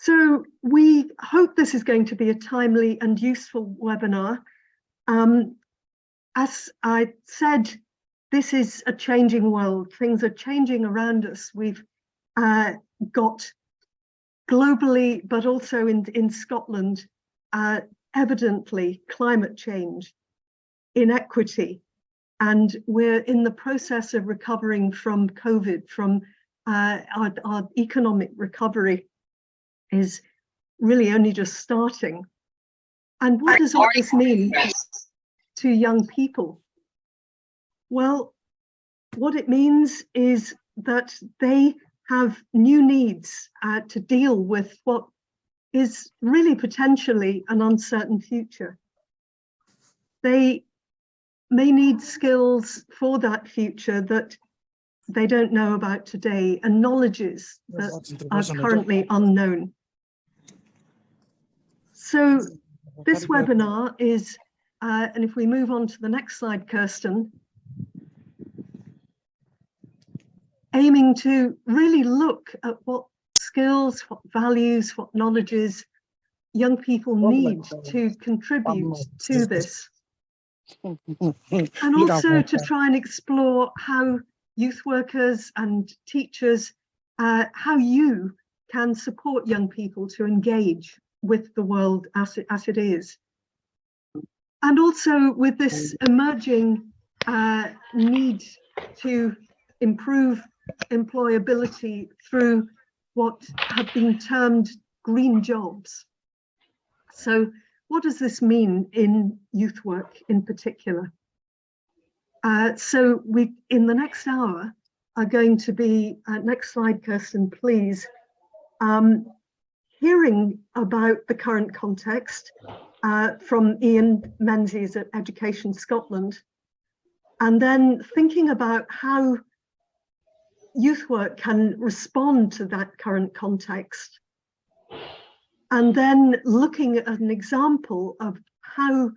So we hope this is going to be a timely and useful webinar. As I said, this is a changing world. Things are changing around us. We've got globally, but also in Scotland, evidently climate change, inequity, and we're in the process of recovering from COVID, from our economic recovery is really only just starting. And what does all this mean to young people? Well, what it means is that they have new needs to deal with what is really potentially an uncertain future. They may need skills for that future that they don't know about today, and knowledges that are currently unknown. So this webinar is, and if we move on to the next slide, Kirsten, aiming to really look at what skills, what values, what knowledges young people need to contribute to this. And also to try and explore how youth workers and teachers, how you can support young people to engage with the world as it is. And also with this emerging need to improve employability through what have been termed green jobs. So what does this mean in youth work in particular? So we, in the next hour, are going to be, next slide, Kirsten, please, hearing about the current context from Ian Menzies at Education Scotland, and then thinking about how youth work can respond to that current context, and then looking at an example of how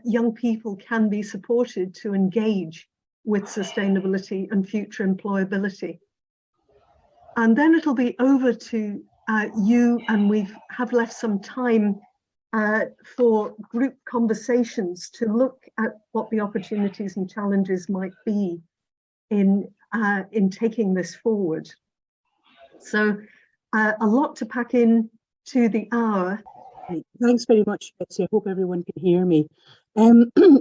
young people can be supported to engage with sustainability and future employability. And then it'll be over to you, and we have left some time for group conversations to look at what the opportunities and challenges might be in taking this forward. So a lot to pack in to the hour. Thanks very much, Betsy. I hope everyone can hear me.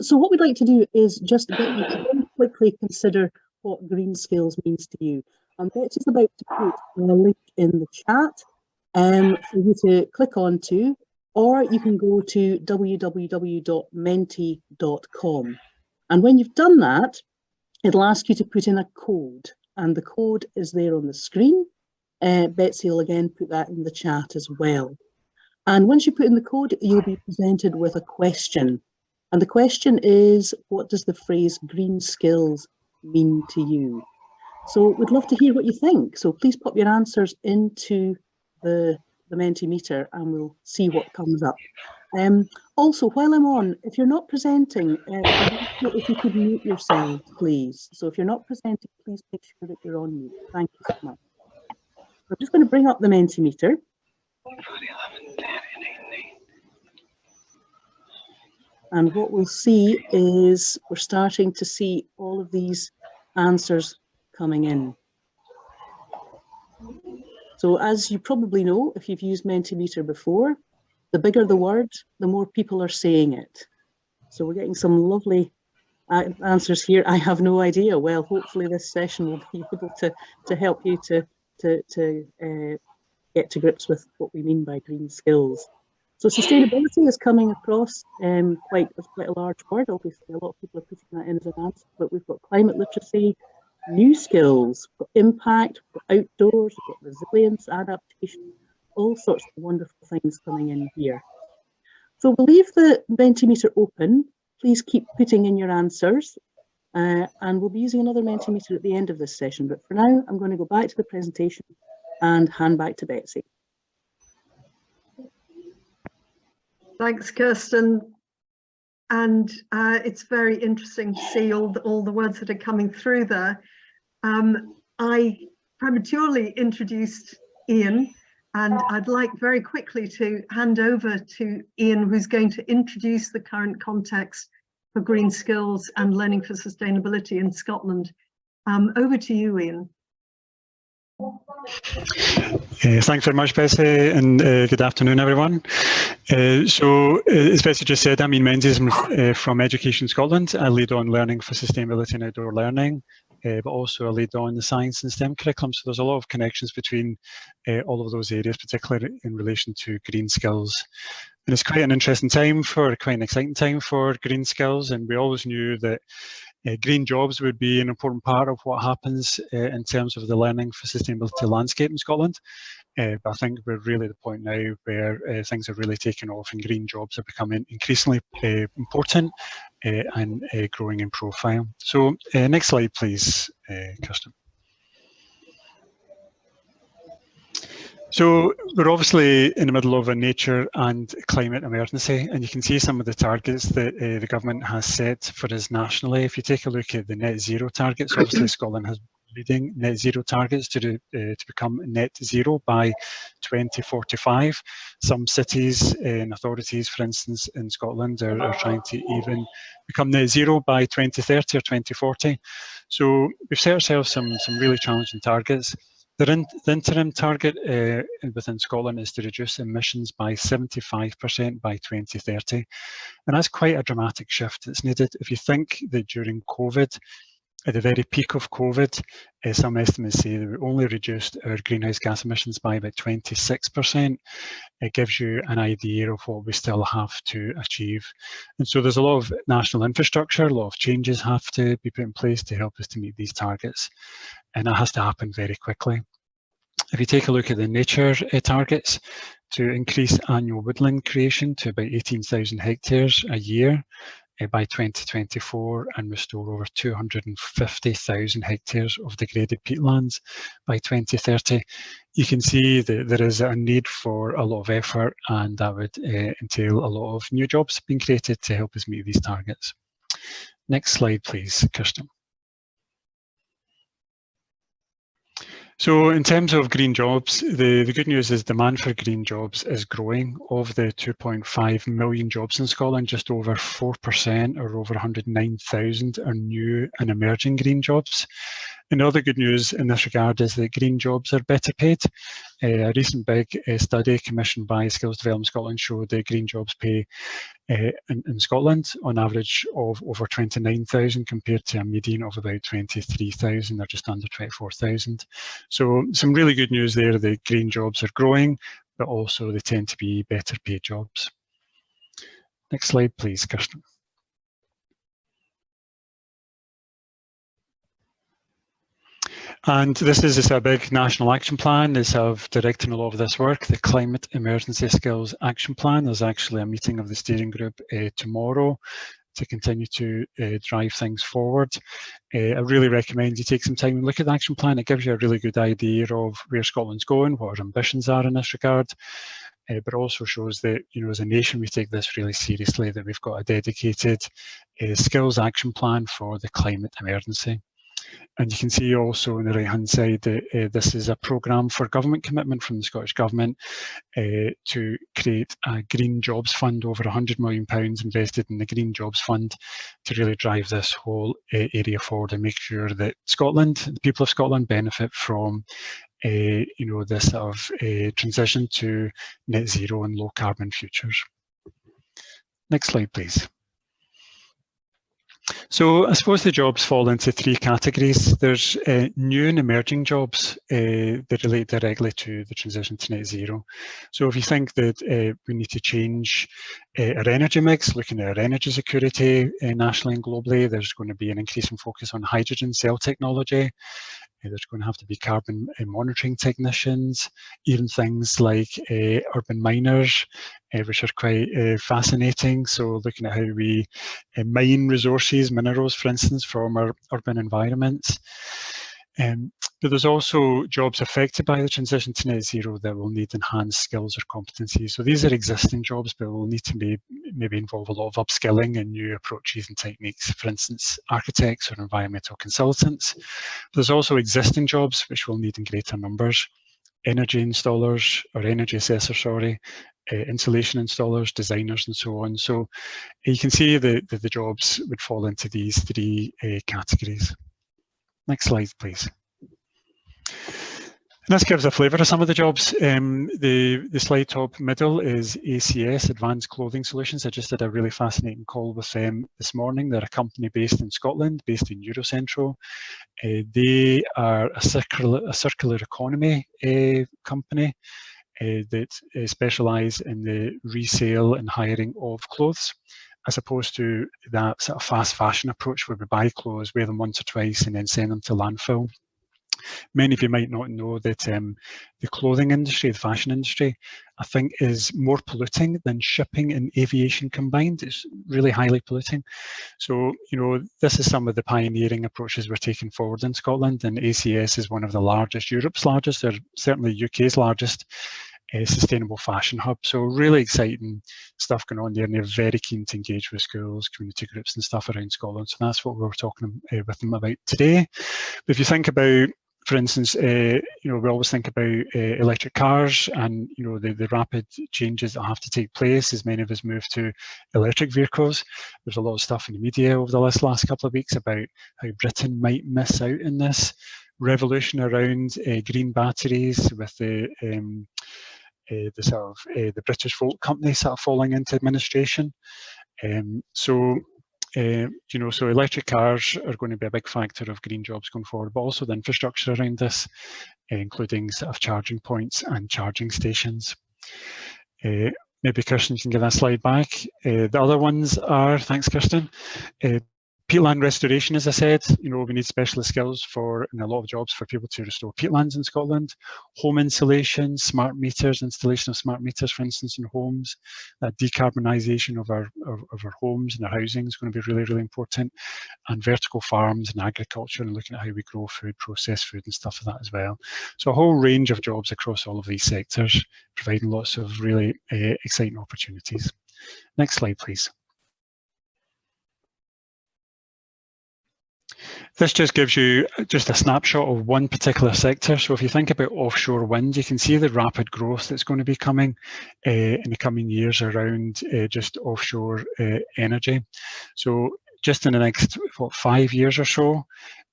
So what we'd like to do is just get you to very quickly consider what green skills means to you. And Betsy's about to put a link in the chat for you to click onto, or you can go to www.menti.com. And when you've done that, it'll ask you to put in a code, and the code is there on the screen. Betsy will again put that in the chat as well. And once you put in the code, you'll be presented with a question. And the question is, what does the phrase green skills mean to you? So we'd love to hear what you think. So please pop your answers into the Mentimeter and we'll see what comes up. Also, while I'm on, if you're not presenting, if you could mute yourself, please. So if you're not presenting, please make sure that you're on mute. Thank you so much. I'm just going to bring up the Mentimeter. And what we'll see is we're starting to see all of these answers coming in. So as you probably know, if you've used Mentimeter before, the bigger the word, the more people are saying it. So we're getting some lovely answers here. I have no idea. Well, hopefully this session will be able to help you to get to grips with what we mean by green skills. So sustainability is coming across quite a large word. Obviously, a lot of people are putting that in as an answer, but we've got climate literacy, new skills, we've got impact, we've got outdoors, we've got resilience, adaptation, all sorts of wonderful things coming in here. So we'll leave the Mentimeter open. Please keep putting in your answers, and we'll be using another Mentimeter at the end of this session. But for now, I'm going to go back to the presentation and hand back to Betsy. Thanks, Kirsten. And it's very interesting to see all the words that are coming through there. I prematurely introduced Ian, And I'd like very quickly to hand over to Ian, who's going to introduce the current context for green skills and learning for sustainability in Scotland. Over to you, Ian. Thanks very much, Bessie, and good afternoon, everyone. As Bessie just said, I'm Ian Menzies from Education Scotland. I lead on learning for sustainability and outdoor learning, but also I lead on the science and STEM curriculum. So there's a lot of connections between all of those areas, particularly in relation to green skills. And it's quite an interesting time quite an exciting time for green skills. And we always knew that green jobs would be an important part of what happens in terms of the learning for sustainability landscape in Scotland. But I think we're really at the point now where things are really taking off and green jobs are becoming increasingly important and growing in profile. So next slide, please, Kirsten. So we're obviously in the middle of a nature and climate emergency, and you can see some of the targets that the government has set for us nationally. If you take a look at the net zero targets, obviously Scotland has leading net zero targets to become net zero by 2045. Some cities and authorities, for instance, in Scotland are trying to even become net zero by 2030 or 2040. So we've set ourselves some really challenging targets. The interim target within Scotland is to reduce emissions by 75% by 2030. And that's quite a dramatic shift that's needed. If you think that during COVID, at the very peak of COVID, some estimates say that we only reduced our greenhouse gas emissions by about 26%. It gives you an idea of what we still have to achieve. And so there's a lot of national infrastructure, a lot of changes have to be put in place to help us to meet these targets. And that has to happen very quickly. If you take a look at the nature targets, to increase annual woodland creation to about 18,000 hectares a year by 2024 and restore over 250,000 hectares of degraded peatlands by 2030, you can see that there is a need for a lot of effort, and that would entail a lot of new jobs being created to help us meet these targets. Next slide, please, Kirsten. So in terms of green jobs, the good news is demand for green jobs is growing. Of the 2.5 million jobs in Scotland, just over 4%, or over 109,000, are new and emerging green jobs. And the other good news in this regard is that green jobs are better paid. A recent big study commissioned by Skills Development Scotland showed that green jobs pay in Scotland on average of over 29,000 compared to a median of about 23,000, or just under 24,000. So some really good news there that green jobs are growing, but also they tend to be better paid jobs. Next slide, please, Kirsten. And this is just a big national action plan. This have directing a lot of this work, the Climate Emergency Skills Action Plan. There's actually a meeting of the steering group tomorrow to continue to drive things forward. I really recommend you take some time and look at the action plan. It gives you a really good idea of where Scotland's going, what our ambitions are in this regard, but also shows that, you know, as a nation, we take this really seriously, that we've got a dedicated skills action plan for the climate emergency. And you can see also on the right-hand side that this is a programme for government commitment from the Scottish Government to create a Green Jobs Fund, over £100 million invested in the Green Jobs Fund to really drive this whole area forward and make sure that Scotland, the people of Scotland, benefit from you know, this sort of transition to net zero and low carbon futures. Next slide, please. So I suppose the jobs fall into three categories. There's new and emerging jobs that relate directly to the transition to net zero. So if you think that we need to change our energy mix, looking at our energy security nationally and globally, there's going to be an increasing focus on hydrogen cell technology. There's going to have to be carbon monitoring technicians, even things like urban miners, which are quite fascinating. So looking at how we mine resources, minerals, for instance, from our urban environments. But there's also jobs affected by the transition to net zero that will need enhanced skills or competencies. So these are existing jobs, but will need to maybe involve a lot of upskilling and new approaches and techniques. For instance, architects or environmental consultants. There's also existing jobs which will need in greater numbers. energy installers, or energy assessors, sorry, insulation installers, designers, and so on. So you can see that the jobs would fall into these three categories. Next slide, please. And this gives a flavour of some of the jobs. The slide top middle is ACS, Advanced Clothing Solutions. I just did a really fascinating call with them this morning. They're a company based in Scotland, based in Eurocentral. They are a circular economy company that specialise in the resale and hiring of clothes, as opposed to that sort of fast fashion approach where we buy clothes, wear them once or twice, and then send them to landfill. Many of you might not know that the clothing industry, the fashion industry, I think is more polluting than shipping and aviation combined. It's really highly polluting. So, you know, this is some of the pioneering approaches we're taking forward in Scotland, and ACS is one of the largest, Europe's largest, or certainly UK's largest sustainable fashion hub. So really exciting stuff going on there, and they're very keen to engage with schools, community groups and stuff around Scotland. So that's what we're talking with them about today. But if you think about, for instance, you know, we always think about electric cars and, you know, the rapid changes that have to take place as many of us move to electric vehicles. There's a lot of stuff in the media over the last couple of weeks about how Britain might miss out in this revolution around green batteries, with the British Volt Company sort of falling into administration. You know, so electric cars are going to be a big factor of green jobs going forward, but also the infrastructure around this, including sort of charging points and charging stations. Maybe Kirsten can give that slide back. The other ones are, thanks Kirsten, peatland restoration, as I said. You know, we need specialist skills in a lot of jobs for people to restore peatlands in Scotland. Home insulation, smart meters, installation of smart meters, for instance, in homes. Decarbonisation of our homes and our housing is going to be really, really important. And vertical farms and agriculture, and looking at how we grow food, process food and stuff like that as well. So a whole range of jobs across all of these sectors, providing lots of really exciting opportunities. Next slide, please. This just gives you just a snapshot of one particular sector. So if you think about offshore wind, you can see the rapid growth that's going to be coming in the coming years around just offshore energy. So just in the next 5 years or so,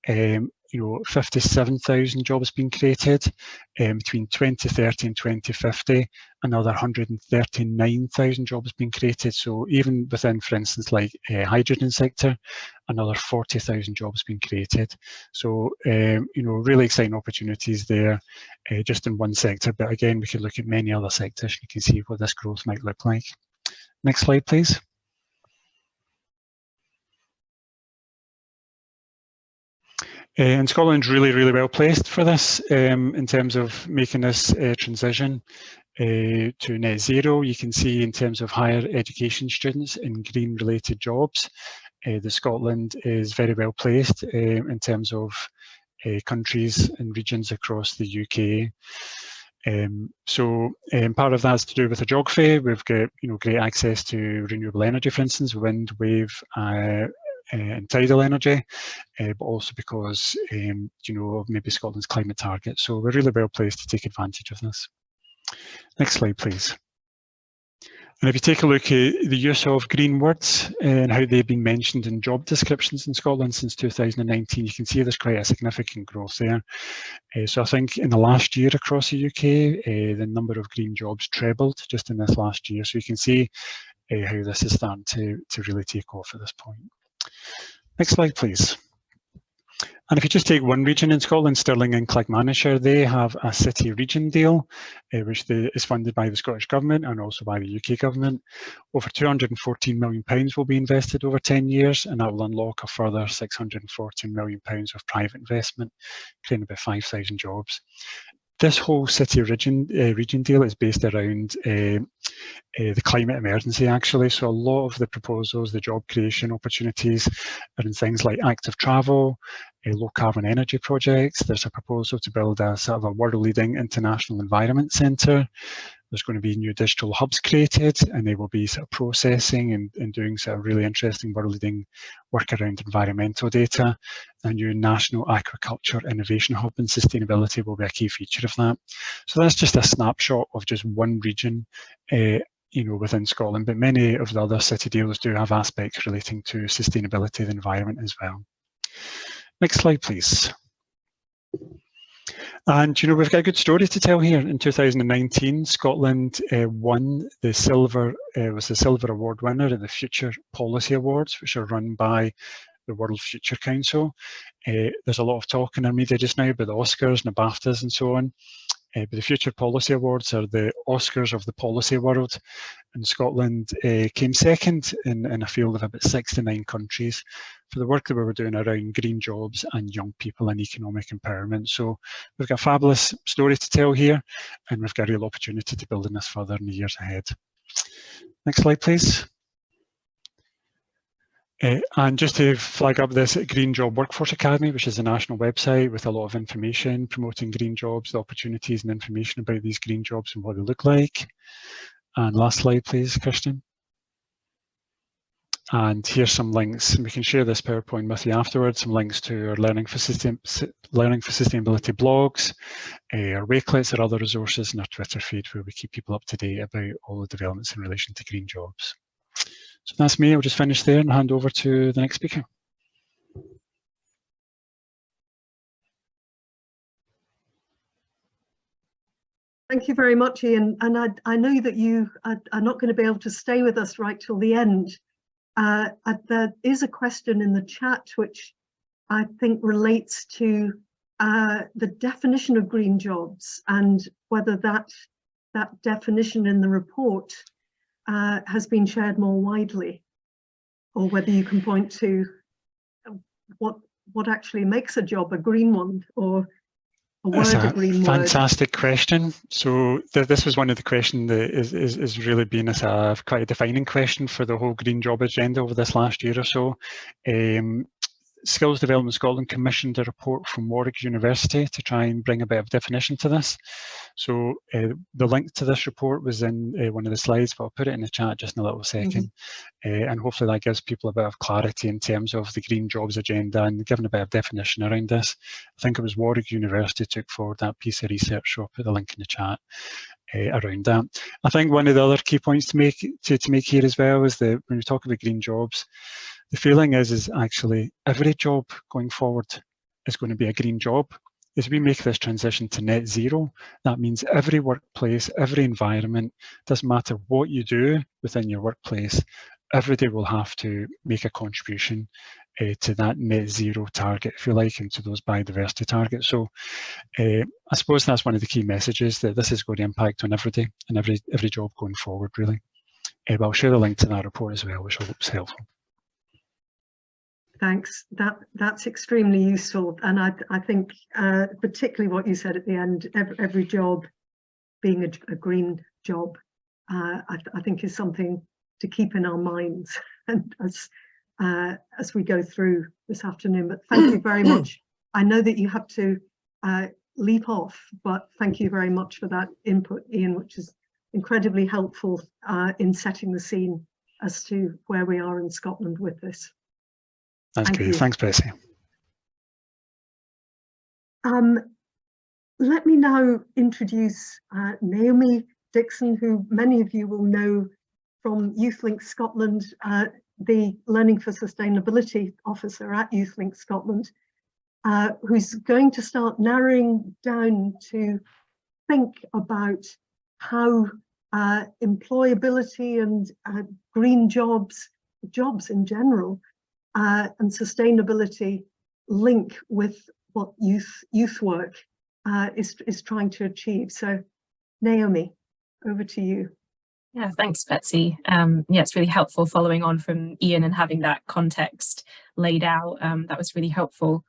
you know, 57,000 jobs being created. Between 2030 and 2050, another 139,000 jobs being created. So even within, for instance, like hydrogen sector, another 40,000 jobs being created. So, you know, really exciting opportunities there just in one sector. But again, we could look at many other sectors. You can see what this growth might look like. Next slide, please. And Scotland's really, really well placed for this in terms of making this transition to net zero. You can see in terms of higher education students in green related jobs, that Scotland is very well placed in terms of countries and regions across the UK. Part of that's to do with the geography. We've got, you know, great access to renewable energy, for instance, wind, wave, and tidal energy, but also because, you know, of maybe Scotland's climate target. So we're really well placed to take advantage of this. Next slide, please. And if you take a look at the use of green words and how they've been mentioned in job descriptions in Scotland since 2019, you can see there's quite a significant growth there. So I think in the last year across the UK, the number of green jobs trebled just in this last year. So you can see how this is starting to really take off at this point. Next slide, please. And if you just take one region in Scotland, Stirling and Clackmannanshire, they have a city region deal, which is funded by the Scottish Government and also by the UK Government. Over £214 million will be invested over 10 years, and that will unlock a further £614 million of private investment, creating about 5,000 jobs. This whole city region deal is based around the climate emergency, actually. So a lot of the proposals, the job creation opportunities are in things like active travel, low carbon energy projects. There's a proposal to build a sort of a world leading international environment centre. There's going to be new digital hubs created, and they will be sort of processing and doing sort of really interesting world-leading work around environmental data. A new national aquaculture innovation hub and sustainability will be a key feature of that. So that's just a snapshot of just one region, within Scotland, but many of the other city deals do have aspects relating to sustainability of the environment as well. Next slide, please. And we've got a good story to tell here. In 2019, Scotland won the silver award winner at the Future Policy Awards, which are run by the World Future Council. There's a lot of talk in our media just now about the Oscars and the BAFTAs and so on. But the Future Policy Awards are the Oscars of the policy world, and Scotland came second in a field of about 69 countries for the work that we were doing around green jobs and young people and economic empowerment. So we've got a fabulous story to tell here, and we've got a real opportunity to build on this further in the years ahead. Next slide, please. And just to flag up this Green Job Workforce Academy, which is a national website with a lot of information promoting green jobs, the opportunities and information about these green jobs and what they look like. And last slide, please, Christian. And here's some links, and we can share this PowerPoint with you afterwards, some links to our Learning for Sustainability blogs, our Wakelets, our other resources, and our Twitter feed, where we keep people up to date about all the developments in relation to green jobs. So that's me. I'll just finish there and hand over to the next speaker. Thank you very much, Ian. And I know that you are not going to be able to stay with us right till the end. There is a question in the chat which I think relates to the definition of green jobs and whether that definition in the report has been shared more widely, or whether you can point to what actually makes a job a green one, or a word That's a green word. Fantastic question. So this was one of the questions that is really been as quite a defining question for the whole green job agenda over this last year or so. Skills Development Scotland commissioned a report from Warwick University to try and bring a bit of definition to this. So the link to this report was in one of the slides, but I'll put it in the chat just in a little second. And hopefully that gives people a bit of clarity in terms of the green jobs agenda and giving a bit of definition around this. I think it was Warwick University took forward that piece of research, so I'll put the link in the chat around that. I think one of the other key points to make here as well is that when we talk about green jobs, the feeling is actually every job going forward is going to be a green job. As we make this transition to net zero, that means every workplace, every environment, doesn't matter what you do within your workplace, everybody will have to make a contribution to that net zero target, if you like, and to those biodiversity targets. So I suppose that's one of the key messages, that this is going to impact on everybody and every job going forward, really. But I'll share the link to that report as well, which I hope is helpful. Thanks. That's extremely useful, and I think particularly what you said at the end, every job being a green job, I think is something to keep in our minds and as we go through this afternoon. But thank you very much. I know that you have to leap off, but thank you very much for that input, Ian, which is incredibly helpful in setting the scene as to where we are in Scotland with this. That's great. Thanks, Bessie. Let me now introduce Naomi Dixon, who many of you will know from YouthLink Scotland, the Learning for Sustainability Officer at YouthLink Scotland, who's going to start narrowing down to think about how employability and green jobs in general, and sustainability link with what YouthWork is trying to achieve. So Naomi, over to you. Yeah, thanks, Betsy. Yeah, it's really helpful following on from Ian and having that context laid out. That was really helpful.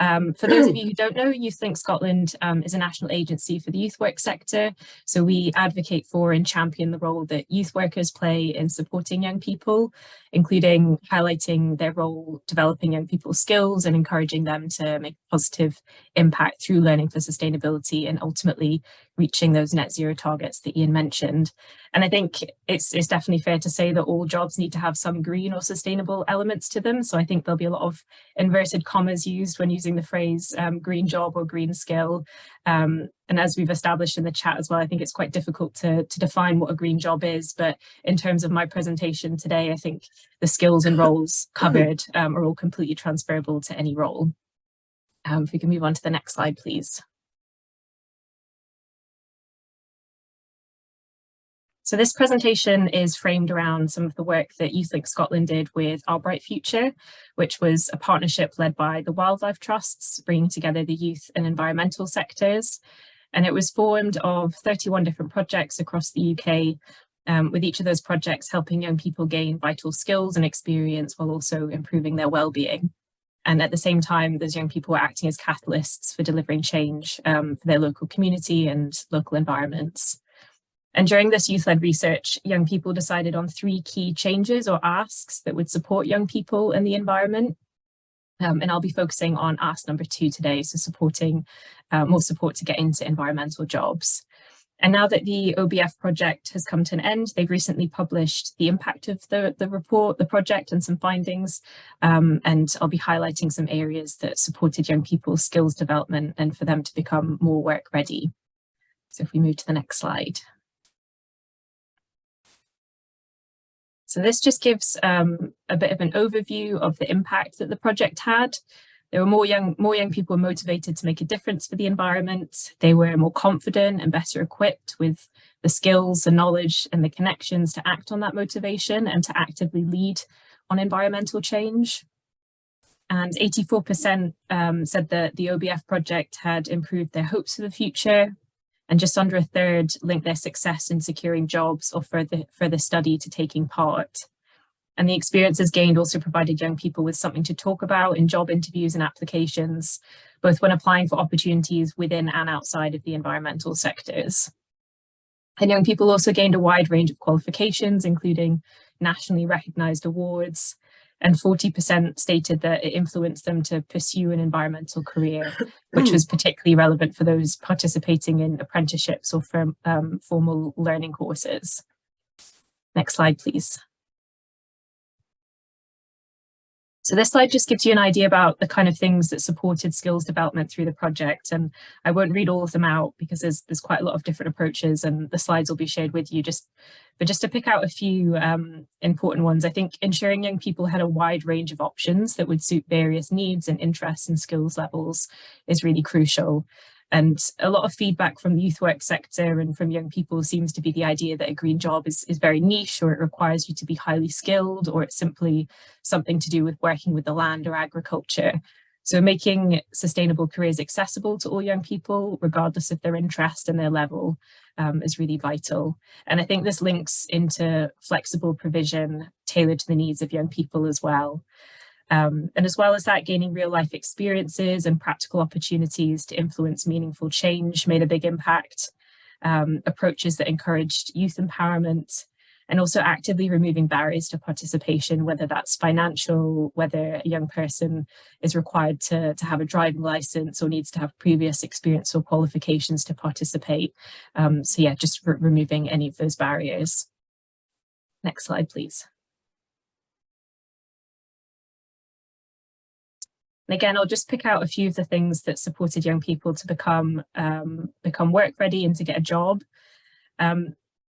For those of you who don't know, YouthLink Scotland is a national agency for the youth work sector. So we advocate for and champion the role that youth workers play in supporting young people, including highlighting their role developing young people's skills and encouraging them to make a positive impact through learning for sustainability and ultimately reaching those net zero targets that Ian mentioned. And I think it's definitely fair to say that all jobs need to have some green or sustainable elements to them. So I think there'll be a lot of inverted commas used when using the phrase green job or green skill. And as we've established in the chat as well, I think it's quite difficult to define what a green job is. But in terms of my presentation today, I think the skills and roles covered are all completely transferable to any role. If we can move on to the next slide, please. So this presentation is framed around some of the work that YouthLink Scotland did with Our Bright Future, which was a partnership led by the Wildlife Trusts, bringing together the youth and environmental sectors. And it was formed of 31 different projects across the UK, with each of those projects helping young people gain vital skills and experience while also improving their well-being. And at the same time, those young people were acting as catalysts for delivering change for their local community and local environments. And during this youth-led research, young people decided on 3 key changes or asks that would support young people and the environment. And I'll be focusing on ask number 2 today, so supporting more support to get into environmental jobs. And now that the OBF project has come to an end, they've recently published the impact of the report, the project, and some findings. And I'll be highlighting some areas that supported young people's skills development and for them to become more work ready. So if we move to the next slide. So this just gives a bit of an overview of the impact that the project had. There were more young people motivated to make a difference for the environment. They were more confident and better equipped with the skills, the knowledge, and the connections to act on that motivation and to actively lead on environmental change. And 84% said that the OBF project had improved their hopes for the future. And just under a third linked their success in securing jobs or further study to taking part. And the experiences gained also provided young people with something to talk about in job interviews and applications, both when applying for opportunities within and outside of the environmental sectors. And young people also gained a wide range of qualifications, including nationally recognised awards, and 40% stated that it influenced them to pursue an environmental career, which was particularly relevant for those participating in apprenticeships or formal learning courses. Next slide, please. So this slide just gives you an idea about the kind of things that supported skills development through the project. And I won't read all of them out because there's quite a lot of different approaches and the slides will be shared with you. But just to pick out a few important ones, I think ensuring young people had a wide range of options that would suit various needs and interests and skills levels is really crucial. And a lot of feedback from the youth work sector and from young people seems to be the idea that a green job is very niche, or it requires you to be highly skilled, or it's simply something to do with working with the land or agriculture. So making sustainable careers accessible to all young people, regardless of their interest and their level, is really vital. And I think this links into flexible provision tailored to the needs of young people as well. And as well as that, gaining real life experiences and practical opportunities to influence meaningful change made a big impact. Approaches that encouraged youth empowerment and also actively removing barriers to participation, whether that's financial, whether a young person is required to have a driving license or needs to have previous experience or qualifications to participate. So yeah, just removing any of those barriers. Next slide, please. And again, I'll just pick out a few of the things that supported young people to become work ready and to get a job.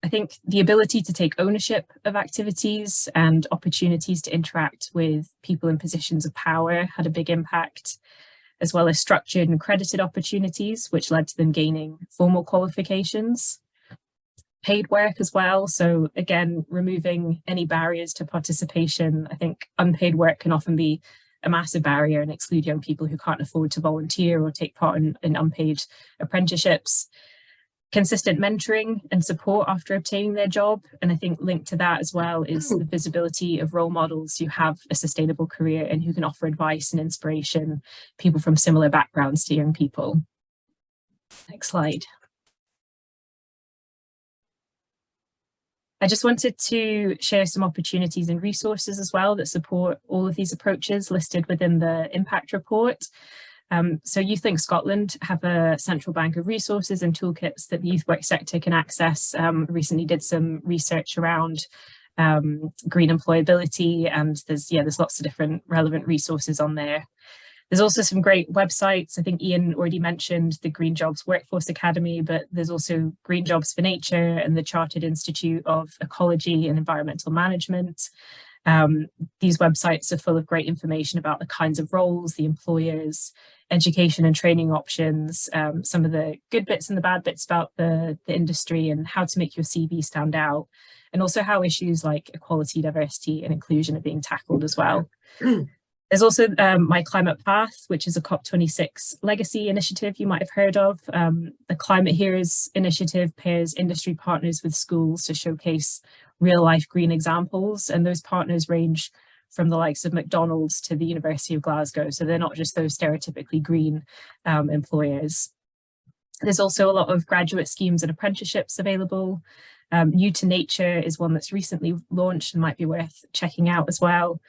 I think the ability to take ownership of activities and opportunities to interact with people in positions of power had a big impact, as well as structured and accredited opportunities, which led to them gaining formal qualifications. Paid work as well. So again, removing any barriers to participation. I think unpaid work can often be a massive barrier and exclude young people who can't afford to volunteer or take part in unpaid apprenticeships. Consistent mentoring and support after obtaining their job. And I think linked to that as well is the visibility of role models who have a sustainable career and who can offer advice and inspiration, people from similar backgrounds to young people. Next slide. I just wanted to share some opportunities and resources as well that support all of these approaches listed within the impact report. So YouthLink Scotland have a central bank of resources and toolkits that the youth work sector can access. Recently did some research around green employability, and there's lots of different relevant resources on there. There's also some great websites. I think Ian already mentioned the Green Jobs Workforce Academy, but there's also Green Jobs for Nature and the Chartered Institute of Ecology and Environmental Management. These websites are full of great information about the kinds of roles, the employers, education and training options, some of the good bits and the bad bits about the industry, and how to make your CV stand out, and also how issues like equality, diversity and inclusion are being tackled as well. There's also My Climate Path, which is a COP26 legacy initiative you might have heard of. The Climate Heroes initiative pairs industry partners with schools to showcase real life green examples, and those partners range from the likes of McDonald's to the University of Glasgow, so they're not just those stereotypically green employers. There's also a lot of graduate schemes and apprenticeships available. New to Nature is one that's recently launched and might be worth checking out as well.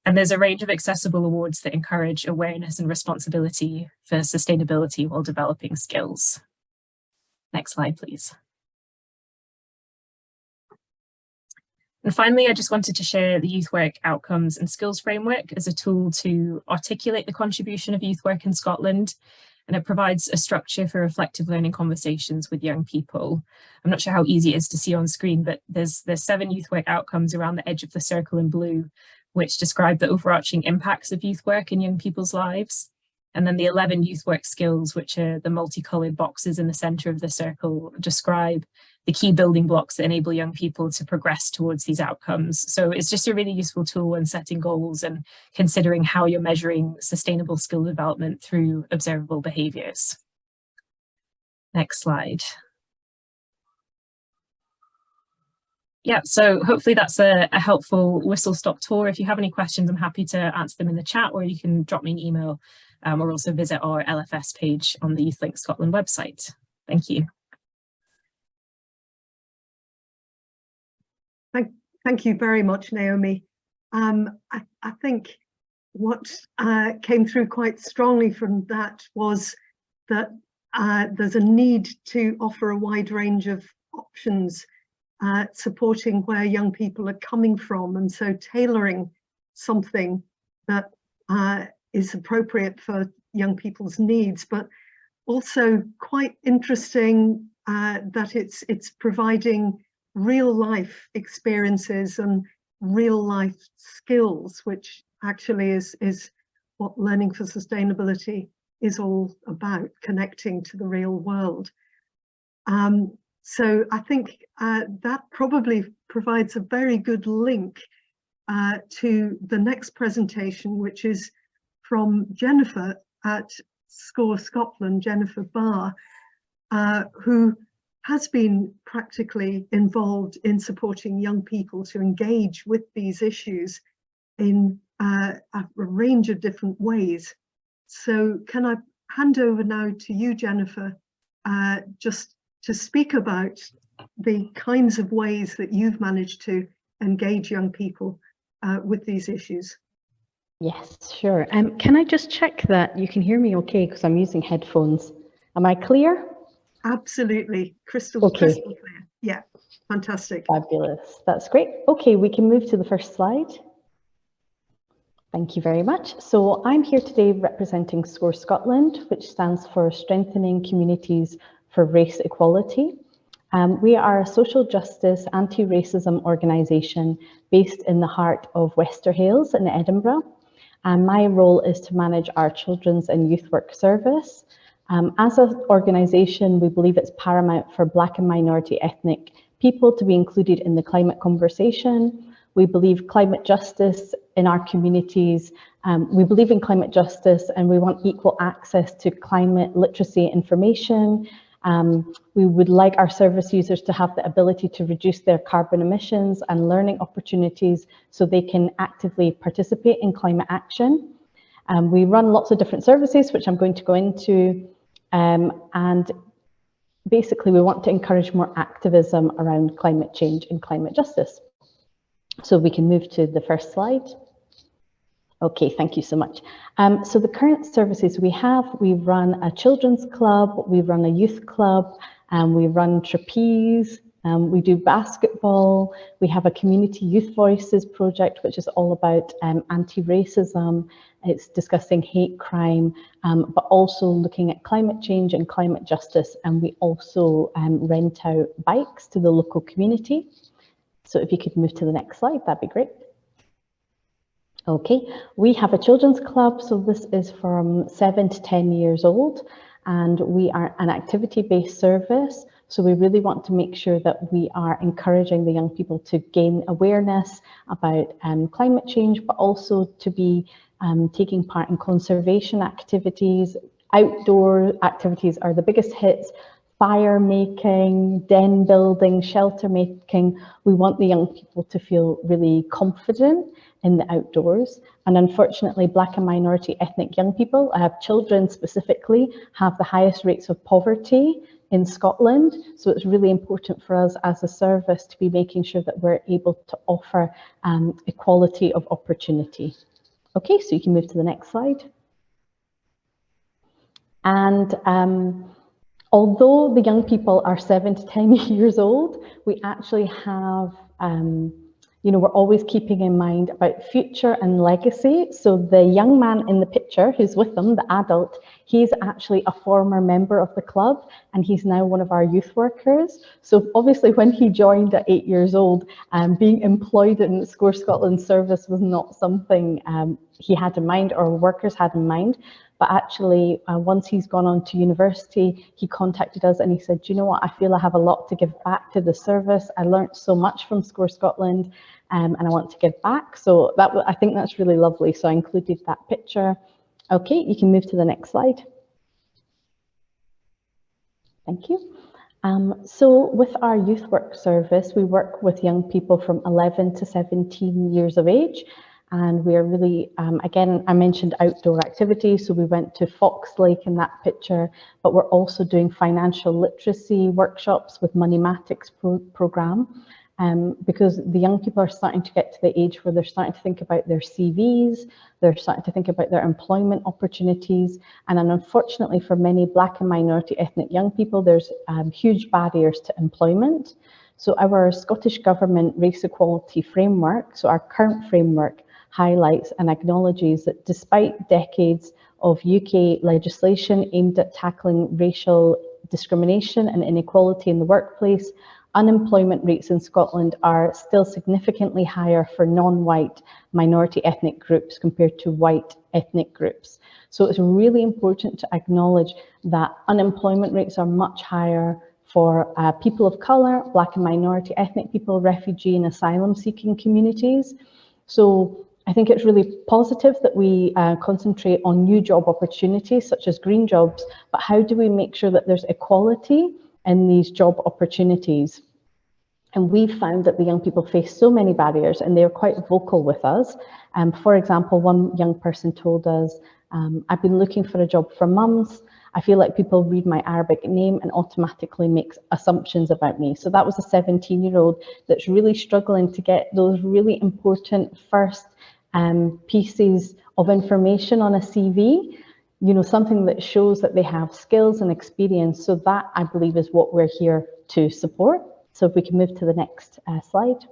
And there's a range of accessible awards that encourage awareness and responsibility for sustainability while developing skills. Next slide, please. And finally, I just wanted to share the Youth Work Outcomes and Skills Framework as a tool to articulate the contribution of youth work in Scotland. And it provides a structure for reflective learning conversations with young people. I'm not sure how easy it is to see on screen, but there's 7 youth work outcomes around the edge of the circle in blue, which describe the overarching impacts of youth work in young people's lives. And then the 11 youth work skills, which are the multicolored boxes in the center of the circle, describe the key building blocks that enable young people to progress towards these outcomes. So it's just a really useful tool when setting goals and considering how you're measuring sustainable skill development through observable behaviors. Next slide. Yeah, so hopefully that's a helpful whistle-stop tour. If you have any questions, I'm happy to answer them in the chat, or you can drop me an email or also visit our LFS page on the YouthLink Scotland website. Thank you. Thank you very much, Naomi. I think what came through quite strongly from that was that there's a need to offer a wide range of options supporting where young people are coming from, and so tailoring something that is appropriate for young people's needs, but also quite interesting that it's providing real life experiences and real life skills, which actually is what Learning for Sustainability is all about, connecting to the real world. So I think that probably provides a very good link to the next presentation, which is from Jennifer at SCORE Scotland, Jennifer Barr, who has been practically involved in supporting young people to engage with these issues in a range of different ways. So can I hand over now to you, Jennifer, just to speak about the kinds of ways that you've managed to engage young people with these issues? Yes, sure. Can I just check that you can hear me okay, because I'm using headphones. Am I clear? Absolutely, crystal clear. Yeah, fantastic. Fabulous, that's great. Okay, we can move to the first slide. Thank you very much. So I'm here today representing SCORE Scotland, which stands for Strengthening Communities for Race Equality. We are a social justice anti-racism organisation based in the heart of Westerhales in Edinburgh. And my role is to manage our children's and youth work service. As an organisation, we believe it's paramount for Black and minority ethnic people to be included in the climate conversation. We believe climate justice in our communities. We believe in climate justice, and we want equal access to climate literacy information. We would like our service users to have the ability to reduce their carbon emissions and learning opportunities so they can actively participate in climate action. We run lots of different services, which I'm going to go into. And basically, we want to encourage more activism around climate change and climate justice. So we can move to the first slide. Okay, thank you so much. So the current services we have, we run a children's club, we run a youth club, and we run trapeze, we do basketball, we have a community youth voices project, which is all about anti-racism. It's discussing hate crime, but also looking at climate change and climate justice. And we also rent out bikes to the local community. So if you could move to the next slide, that'd be great. Okay, we have a children's club, so this is from 7 to 10 years old, and we are an activity-based service, so we really want to make sure that we are encouraging the young people to gain awareness about climate change, but also to be taking part in conservation activities. Outdoor activities are the biggest hits. Fire making, den building, shelter making. We want the young people to feel really confident in the outdoors. And unfortunately, Black and minority ethnic young people, children specifically, have the highest rates of poverty in Scotland. So it's really important for us as a service to be making sure that we're able to offer equality of opportunity. Okay, so you can move to the next slide. And although the young people are 7 to 10 years old, we actually have, we're always keeping in mind about future and legacy. So the young man in the picture who's with them, the adult, he's actually a former member of the club, and he's now one of our youth workers. So obviously when he joined at 8 years old, being employed in Score Scotland service was not something he had in mind or workers had in mind. But actually, once he's gone on to university, he contacted us and he said, do you know what, I feel I have a lot to give back to the service. I learned so much from Score Scotland and I want to give back. So I think that's really lovely. So I included that picture. Okay, you can move to the next slide. Thank you. So with our youth work service, we work with young people from 11 to 17 years of age. And we are really, again, I mentioned outdoor activities, so we went to Fox Lake in that picture, but we're also doing financial literacy workshops with Moneymatics program, because the young people are starting to get to the age where they're starting to think about their CVs, they're starting to think about their employment opportunities, and then unfortunately for many Black and minority ethnic young people, there's huge barriers to employment. So our Scottish Government Race Equality Framework, so our current framework, highlights and acknowledges that despite decades of UK legislation aimed at tackling racial discrimination and inequality in the workplace, unemployment rates in Scotland are still significantly higher for non-white minority ethnic groups compared to white ethnic groups. So it's really important to acknowledge that unemployment rates are much higher for people of colour, Black and minority ethnic people, refugee and asylum seeking communities. So I think it's really positive that we concentrate on new job opportunities such as green jobs, but how do we make sure that there's equality in these job opportunities? And we found that the young people face so many barriers and they're quite vocal with us. For example, one young person told us, I've been looking for a job for months. I feel like people read my Arabic name and automatically makes assumptions about me. So that was a 17-year-old that's really struggling to get those really important first pieces of information on a CV, something that shows that they have skills and experience. So that, I believe, is what we're here to support. So if we can move to the next slide.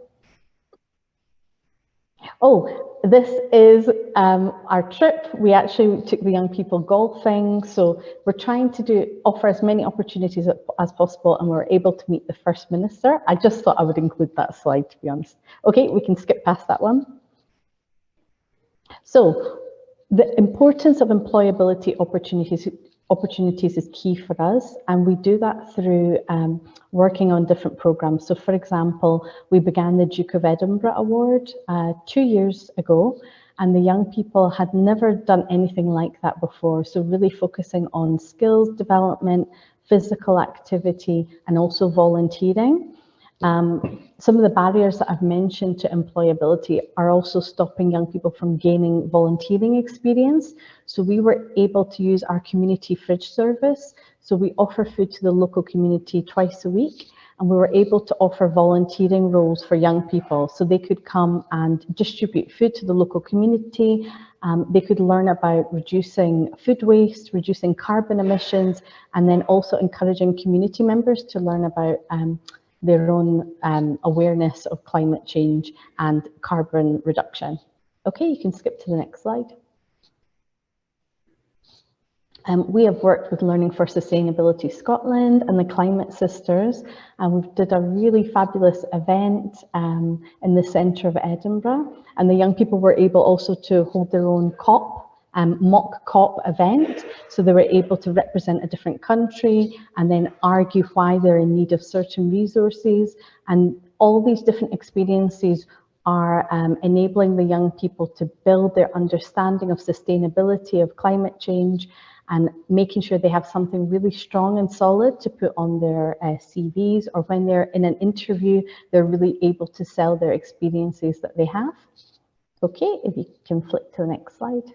Oh, this is our trip. We actually took the young people golfing. So we're trying to offer as many opportunities as possible, and we're able to meet the First Minister. I just thought I would include that slide, to be honest. Okay, we can skip past that one. So the importance of employability opportunities is key for us, and we do that through working on different programs. So for example, we began the Duke of Edinburgh Award 2 years ago, and the young people had never done anything like that before. So really focusing on skills development, physical activity, and also volunteering. Some of the barriers that I've mentioned to employability are also stopping young people from gaining volunteering experience. So we were able to use our community fridge service. So we offer food to the local community twice a week. and we were able to offer volunteering roles for young people, so they could come and distribute food to the local community. They could learn about reducing food waste, reducing carbon emissions, and then also encouraging community members to learn about their own awareness of climate change and carbon reduction. Okay, you can skip to the next slide. We have worked with Learning for Sustainability Scotland and the Climate Sisters, and we did a really fabulous event in the centre of Edinburgh, and the young people were able also to hold their own COP, mock COP event, so they were able to represent a different country and then argue why they're in need of certain resources, and all these different experiences are enabling the young people to build their understanding of sustainability, of climate change, and making sure they have something really strong and solid to put on their CVs, or when they're in an interview, they're really able to sell their experiences that they have. Okay, if you can flick to the next slide.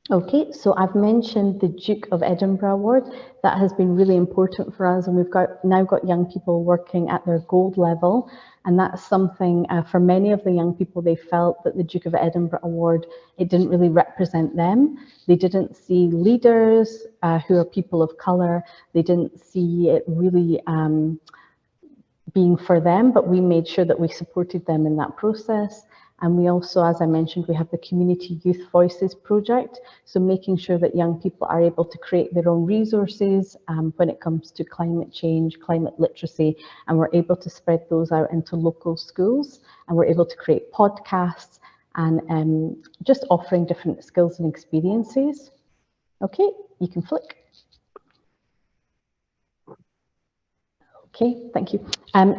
Okay, so I've mentioned the Duke of Edinburgh Award. That has been really important for us, and we've now got young people working at their gold level, and that's something for many of the young people. They felt that the Duke of Edinburgh Award, it didn't really represent them. They didn't see leaders who are people of colour. They didn't see it really being for them, but we made sure that we supported them in that process. And we also, as I mentioned, we have the Community Youth Voices project, so making sure that young people are able to create their own resources when it comes to climate change, climate literacy, and we're able to spread those out into local schools, and we're able to create podcasts and just offering different skills and experiences. Okay, you can flick. Okay, thank you.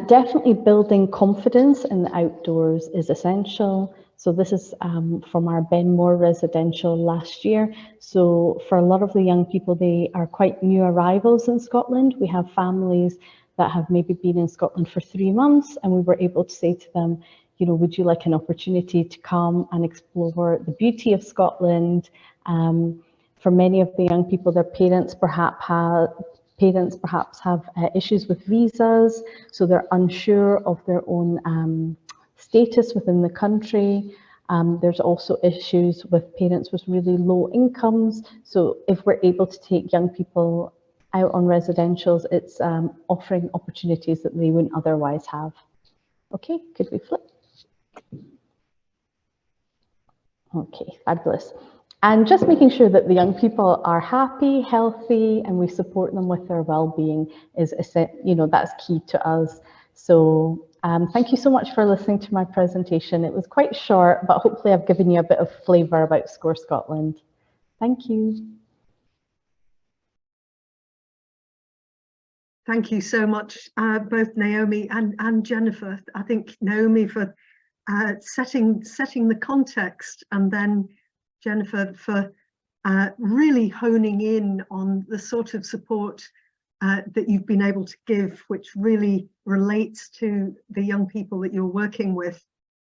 Definitely building confidence in the outdoors is essential. So this is from our Benmore residential last year. So for a lot of the young people, they are quite new arrivals in Scotland. We have families that have maybe been in Scotland for 3 months, and we were able to say to them, you know, would you like an opportunity to come and explore the beauty of Scotland? For many of the young people, their parents perhaps have issues with visas, so they're unsure of their own status within the country. There's also issues with parents with really low incomes. So if we're able to take young people out on residentials, it's offering opportunities that they wouldn't otherwise have. Okay, could we flip? Okay, fabulous. And just making sure that the young people are happy, healthy, and we support them with their well-being is, you know, that's key to us. So thank you so much for listening to my presentation. It was quite short, but hopefully I've given you a bit of flavour about SCORE Scotland. Thank you. Thank you so much, both Naomi and Jennifer. I think Naomi for setting the context, and then Jennifer for really honing in on the sort of support that you've been able to give, which really relates to the young people that you're working with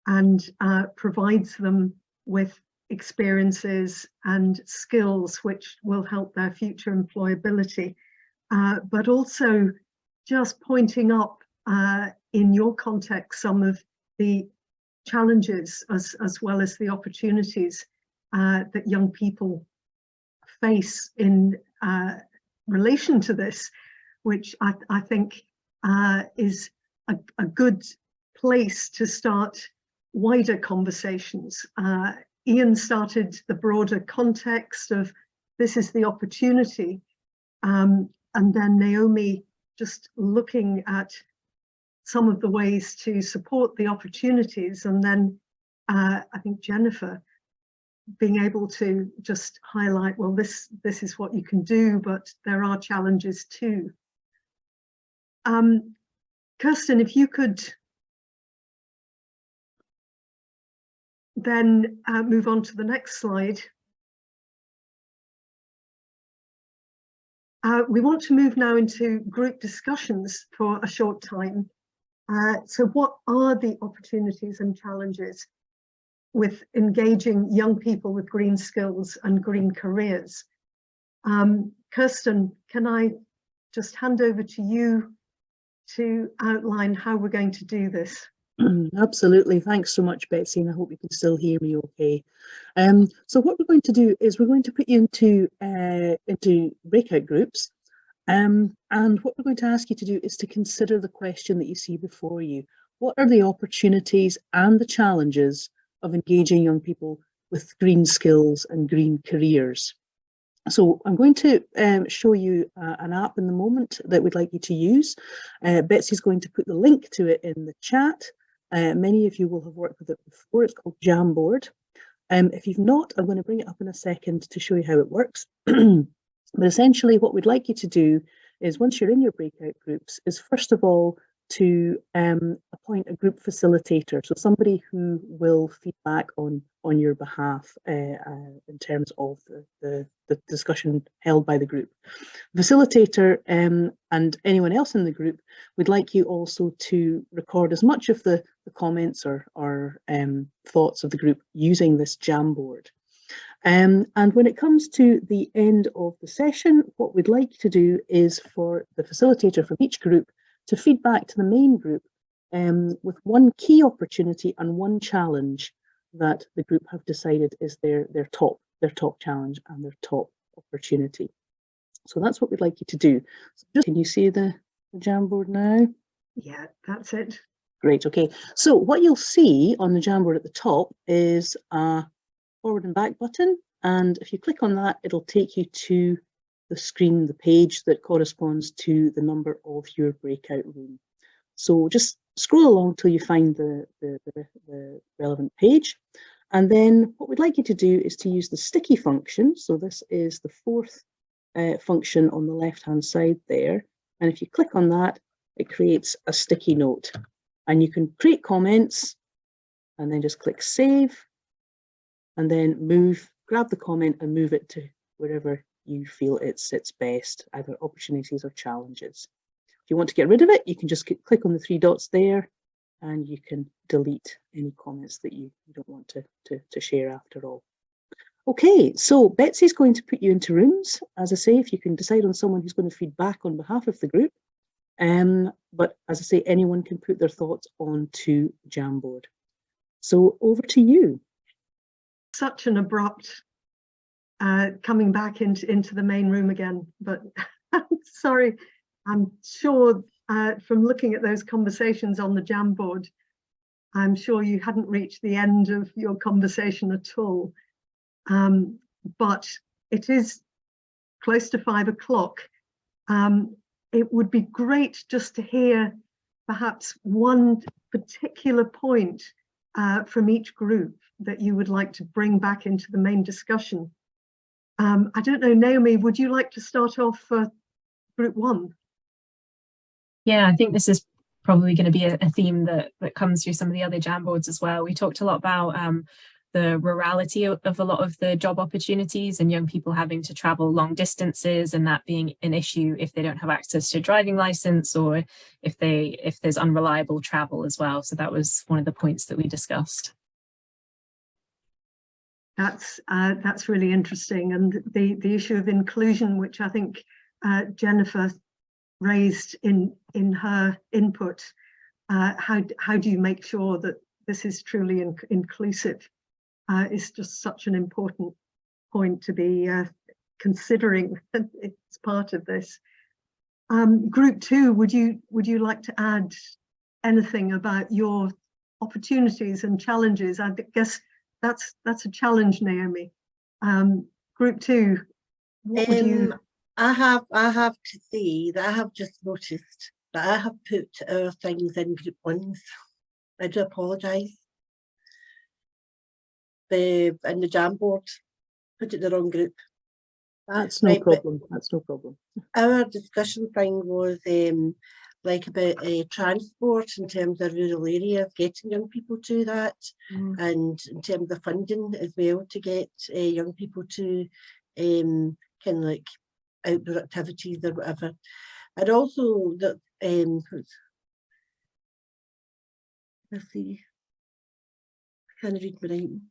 and provides them with experiences and skills which will help their future employability. But also just pointing up in your context some of the challenges as well as the opportunities that young people face in relation to this, which I think is a good place to start wider conversations. Ian started the broader context of this is the opportunity, and then Naomi just looking at some of the ways to support the opportunities, and then I think Jennifer being able to just highlight, well, this is what you can do, but there are challenges too. Kirsten, if you could then move on to the next slide. We want to move now into group discussions for a short time. So what are the opportunities and challenges with engaging young people with green skills and green careers? Kirsten, can I just hand over to you to outline how we're going to do this? Absolutely. Thanks so much, Betsy, and I hope you can still hear me okay. So what we're going to do is we're going to put you into breakout groups. And what we're going to ask you to do is to consider the question that you see before you. What are the opportunities and the challenges of engaging young people with green skills and green careers? So I'm going to show you an app in the moment that we'd like you to use. Betsy's going to put the link to it in the chat. Many of you will have worked with it before. It's called Jamboard. If you've not, I'm going to bring it up in a second to show you how it works. But essentially what we'd like you to do is, once you're in your breakout groups, is first of all to appoint a group facilitator, so somebody who will feed back on your behalf in terms of the discussion held by the group. The facilitator and anyone else in the group would like you also to record as much of the comments or thoughts of the group using this Jamboard. And when it comes to the end of the session, what we'd like to do is for the facilitator from each group to feed back to the main group with one key opportunity and one challenge that the group have decided is their top challenge and their top opportunity. So that's what we'd like you to do. So can you see the Jamboard now? Yeah, that's it. Great, okay. So what you'll see on the Jamboard at the top is a forward and back button, and if you click on that, it'll take you to the screen, the page that corresponds to the number of your breakout room. So just scroll along till you find the relevant page, and then what we'd like you to do is to use the sticky function. So this is the fourth function on the left hand side there, and if you click on that, it creates a sticky note, and you can create comments and then just click save, and then grab the comment and move it to wherever you feel it sits best, either opportunities or challenges. If you want to get rid of it, you can just click on the three dots there, and you can delete any comments that you don't want to share after all. Okay, so Betsy's going to put you into rooms. As I say, if you can decide on someone who's going to feed back on behalf of the group, but as I say, anyone can put their thoughts onto Jamboard. So over to you. Such an abrupt coming back into the main room again, but sorry, I'm sure from looking at those conversations on the Jamboard, I'm sure you hadn't reached the end of your conversation at all. But it is close to 5 o'clock. It would be great just to hear perhaps one particular point from each group that you would like to bring back into the main discussion. I don't know, Naomi, would you like to start off for group one? Yeah, I think this is probably going to be a theme that comes through some of the other Jamboards as well. We talked a lot about the rurality of a lot of the job opportunities and young people having to travel long distances, and that being an issue if they don't have access to a driving license or if there's unreliable travel as well. So that was one of the points that we discussed. That's really interesting, and the issue of inclusion, which I think Jennifer raised in her input. How do you make sure that this is truly inclusive? Is just such an important point to be considering. It's part of this. Group two, would you like to add anything about your opportunities and challenges? I guess that's a challenge, Naomi. Group two, what would you? I have to say that I have just noticed that I have put our things in group ones. I do apologise. In the Jamboard, put it in the wrong group. That's no problem. That's no problem. Our discussion thing was like about transport in terms of rural areas, getting young people to that, and in terms of funding as well to get young people to kind of like outdoor activities or whatever. And also that let's see, I can't read my writing.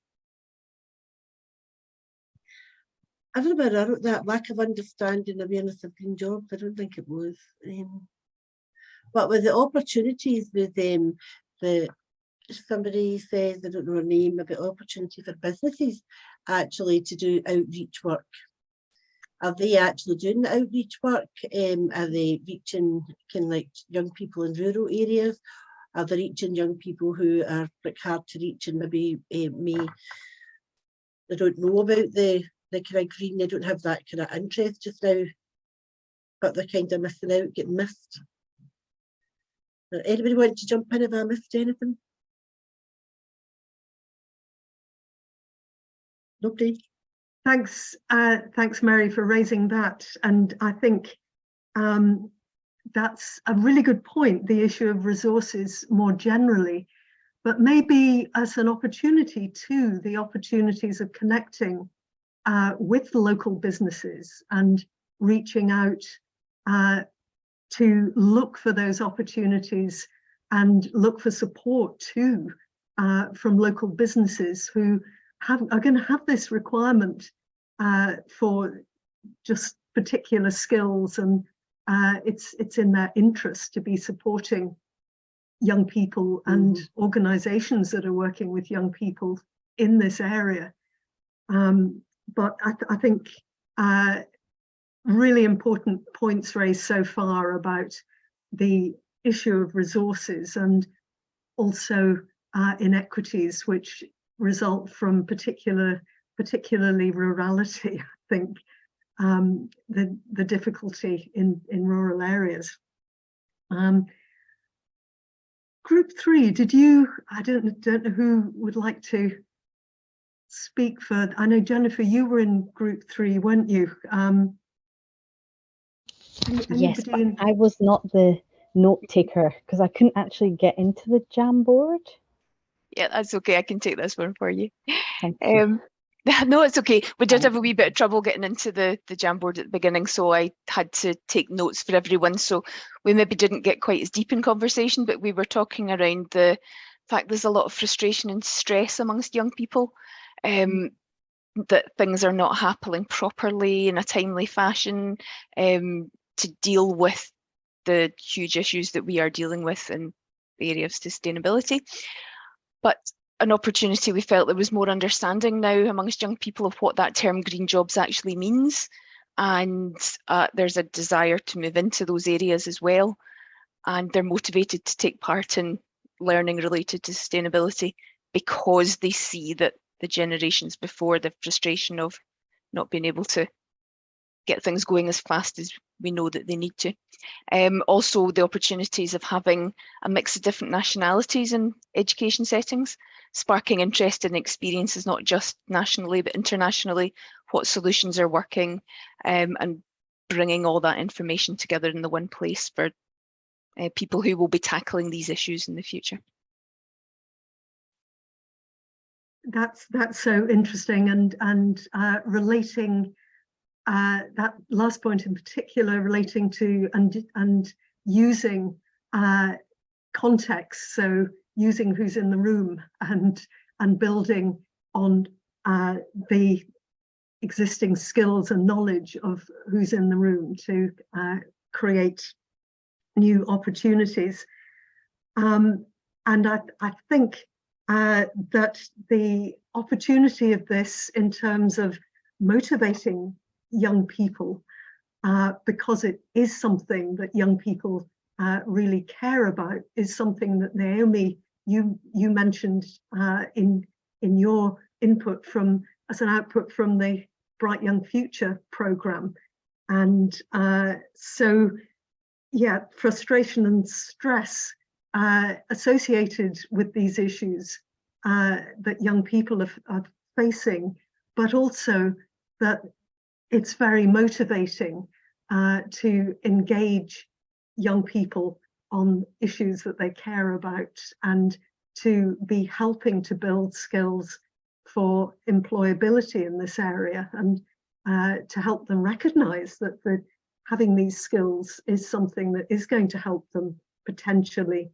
I don't know whether I wrote that lack of understanding, awareness of green jobs. I don't think it was. But with the opportunities with somebody says, I don't know her name, about opportunity for businesses actually to do outreach work. Are they actually doing the outreach work? Are they reaching kind of like young people in rural areas? Are they reaching young people who are like hard to reach and maybe they don't know about the kind of green, they don't have that kind of interest just now, but they're kind of missing out, getting missed. Anybody want to jump in if I missed anything? Nobody? Thanks, Mary, for raising that. And I think that's a really good point, the issue of resources more generally, but maybe as an opportunity too, the opportunities of connecting with local businesses and reaching out to look for those opportunities and look for support too from local businesses who are going to have this requirement for just particular skills, and it's in their interest to be supporting young people and organizations that are working with young people in this area. But I think really important points raised so far about the issue of resources and also inequities which result from particularly rurality. I think the difficulty in rural areas. Group 3, did you? I don't know who would like to speak for. I know Jennifer, you were in Group 3, weren't you? Yes, but I was not the note taker because I couldn't actually get into the Jamboard. Yeah, that's okay. I can take this one for you. Thank you. No, it's okay. We did have a wee bit of trouble getting into the Jamboard at the beginning, so I had to take notes for everyone. So we maybe didn't get quite as deep in conversation, but we were talking around the fact there's a lot of frustration and stress amongst young people, that things are not happening properly in a timely fashion to deal with the huge issues that we are dealing with in the area of sustainability. But an opportunity, we felt there was more understanding now amongst young people of what that term green jobs actually means. And there's a desire to move into those areas as well. And they're motivated to take part in learning related to sustainability because they see that the generations before, the frustration of not being able to get things going as fast as we know that they need to. Also, the opportunities of having a mix of different nationalities in education settings, sparking interest in experiences, not just nationally, but internationally, what solutions are working, and bringing all that information together in the one place for people who will be tackling these issues in the future. That's so interesting, and relating that last point in particular, relating to and using context, so using who's in the room and building on the existing skills and knowledge of who's in the room to create new opportunities. And I think that the opportunity of this in terms of motivating young people, because it is something that young people really care about, is something that Naomi, you mentioned in your input as an output from the Bright Young Future programme. And so, yeah, frustration and stress associated with these issues that young people are facing, but also that it's very motivating to engage young people on issues that they care about and to be helping to build skills for employability in this area, and to help them recognise that having these skills is something that is going to help them potentially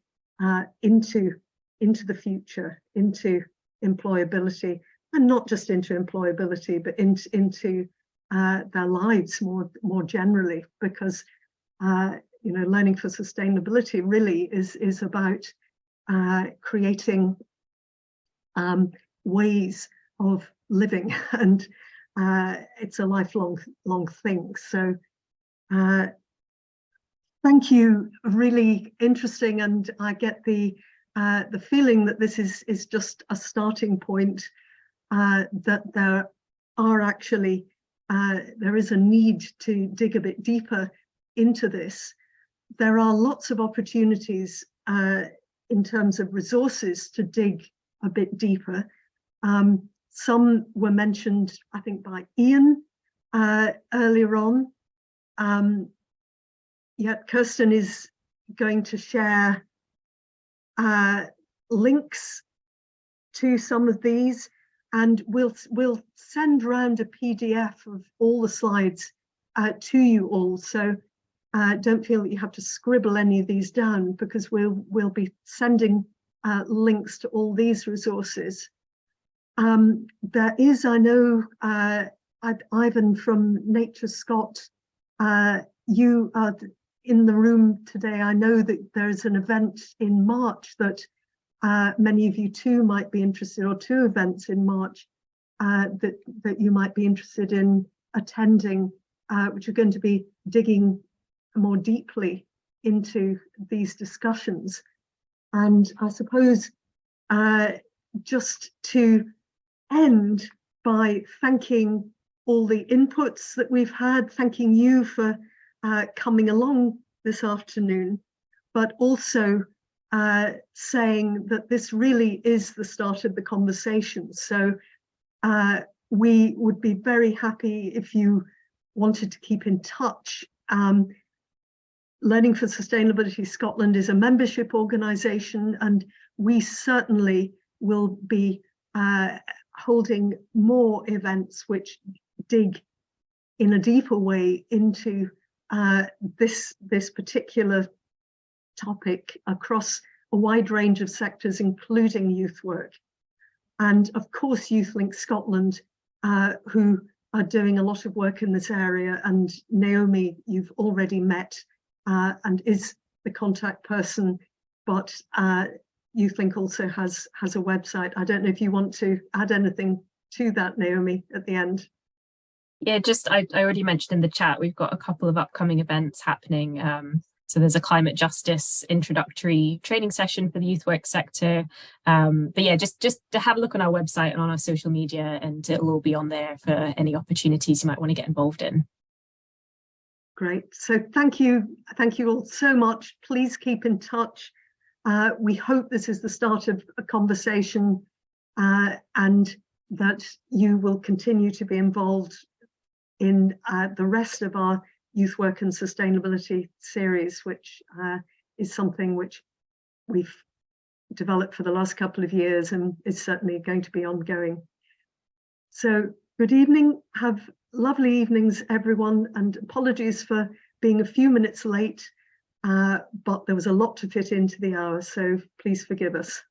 into the future, into employability, and not just into employability, but into their lives more generally, because you know, learning for sustainability really is about creating ways of living, and it's a lifelong thing. So thank you, really interesting, and I get the feeling that this is just a starting point, that there are actually there is a need to dig a bit deeper into this. There are lots of opportunities in terms of resources to dig a bit deeper. Some were mentioned, I think, by Ian earlier on. Yet Kirsten is going to share links to some of these, and we'll send around a PDF of all the slides to you all. So don't feel that you have to scribble any of these down, because we'll be sending links to all these resources. There is, I know, Ivan from Nature Scott, you are in the room today. I know that there's an event in March that many of you too might be interested, or 2 events in March that you might be interested in attending, which are going to be digging more deeply into these discussions. And I suppose just to end by thanking all the inputs that we've had, thanking you for coming along this afternoon, but also saying that this really is the start of the conversation. So we would be very happy if you wanted to keep in touch. Learning for Sustainability Scotland is a membership organisation, and we certainly will be holding more events which dig in a deeper way into this particular topic across a wide range of sectors, including youth work. And of course, YouthLink Scotland, who are doing a lot of work in this area, and Naomi, you've already met and is the contact person, but YouthLink also has a website. I don't know if you want to add anything to that, Naomi, at the end. Yeah, just I already mentioned in the chat, we've got a couple of upcoming events happening. So there's a climate justice introductory training session for the youth work sector. But yeah, just to have a look on our website and on our social media, and it'll all be on there for any opportunities you might want to get involved in. Great. So thank you all so much. Please keep in touch. We hope this is the start of a conversation, and that you will continue to be involved in the rest of our Youth Work and Sustainability series, which is something which we've developed for the last couple of years and is certainly going to be ongoing. So good evening, have lovely evenings, everyone, and apologies for being a few minutes late, but there was a lot to fit into the hour, so please forgive us.